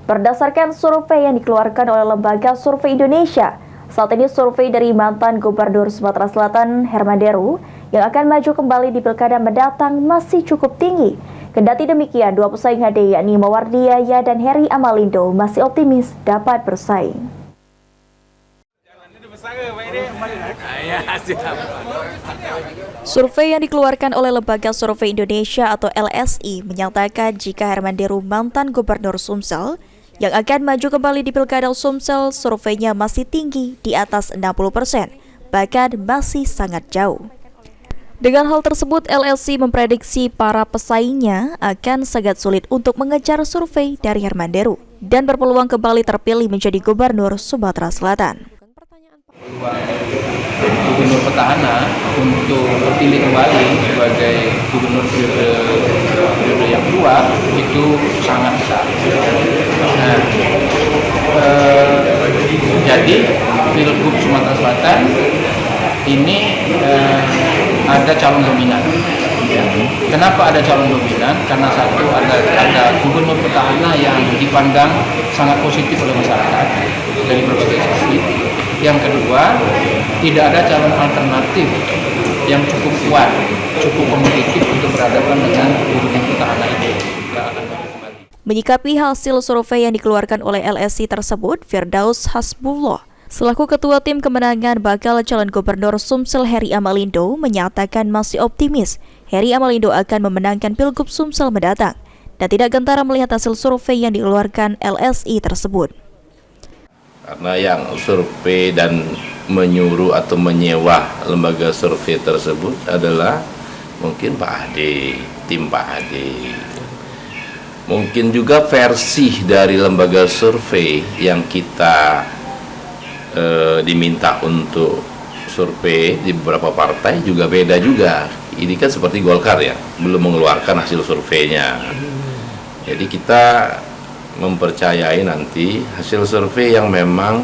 Berdasarkan survei yang dikeluarkan oleh Lembaga Survei Indonesia, saat ini survei dari mantan Gubernur Sumatera Selatan Herman Deru yang akan maju kembali di pilkada mendatang masih cukup tinggi. Kendati demikian, dua pesaing HD yakni Mawardi Yahya dan Heri Amalindo masih optimis dapat bersaing. Survei yang dikeluarkan oleh Lembaga Survei Indonesia atau LSI menyatakan jika Herman Deru mantan Gubernur Sumsel yang akan maju kembali di Pilkada Sumsel, surveinya masih tinggi di atas 60%, bahkan masih sangat jauh. Dengan hal tersebut, LSI memprediksi para pesaingnya akan sangat sulit untuk mengejar survei dari Herman Deru dan berpeluang kembali terpilih menjadi Gubernur Sumatera Selatan. Gubernur petahana untuk terpilih kembali sebagai gubernur periode yang kedua itu sangat besar. Nah, jadi Pilgub Sumatera Selatan ini ada calon dominan. Kenapa ada calon dominan? Karena satu ada gubernur petahana yang dipandang sangat positif oleh masyarakat dari berbagai sisi. Yang kedua, tidak ada calon alternatif yang cukup kuat, cukup kompetitif untuk berhadapan dengan gubernur petahana itu. Menyikapi hasil survei yang dikeluarkan oleh LSI tersebut, Firdaus Hasbullah, selaku Ketua Tim Kemenangan bakal calon Gubernur Sumsel Heri Amalindo, menyatakan masih optimis Heri Amalindo akan memenangkan Pilgub Sumsel mendatang dan tidak gentar melihat hasil survei yang dikeluarkan LSI tersebut. Karena yang survei dan menyuruh atau menyewa lembaga survei tersebut adalah mungkin Pak Ade, tim Pak Ade. Mungkin juga versi dari lembaga survei yang kita diminta untuk survei di beberapa partai juga beda juga. Ini kan seperti Golkar ya, belum mengeluarkan hasil surveinya. Jadi kita mempercayai nanti hasil survei yang memang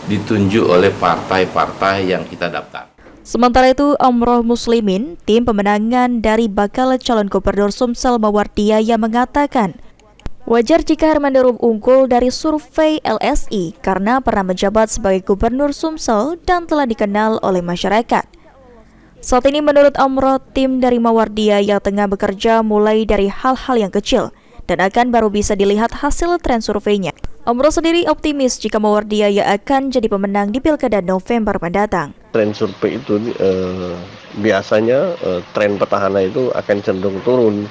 ditunjuk oleh partai-partai yang kita daftar. Sementara itu, Amroh Muslimin, tim pemenangan dari bakal calon Gubernur Sumsel Mawardi Yahya mengatakan, wajar jika Herman Deru unggul dari survei LSI karena pernah menjabat sebagai Gubernur Sumsel dan telah dikenal oleh masyarakat. Saat ini menurut Amroh, tim dari Mawardi Yahya tengah bekerja mulai dari hal-hal yang kecil dan akan baru bisa dilihat hasil tren surveinya. Amroh sendiri optimis jika Mawardi Yahya akan jadi pemenang di Pilkada November mendatang. Tren survei itu biasanya tren petahana itu akan cenderung turun.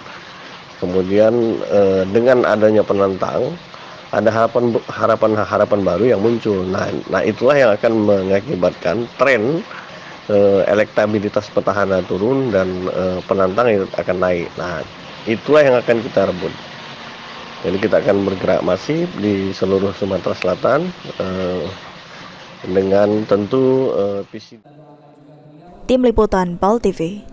Kemudian dengan adanya penantang ada harapan baru yang muncul. Nah itulah yang akan mengakibatkan tren elektabilitas petahana turun dan penantang itu akan naik. Nah itulah yang akan kita rebut. Jadi kita akan bergerak masif di seluruh Sumatera Selatan dengan tentu visi. Tim Liputan PAL TV.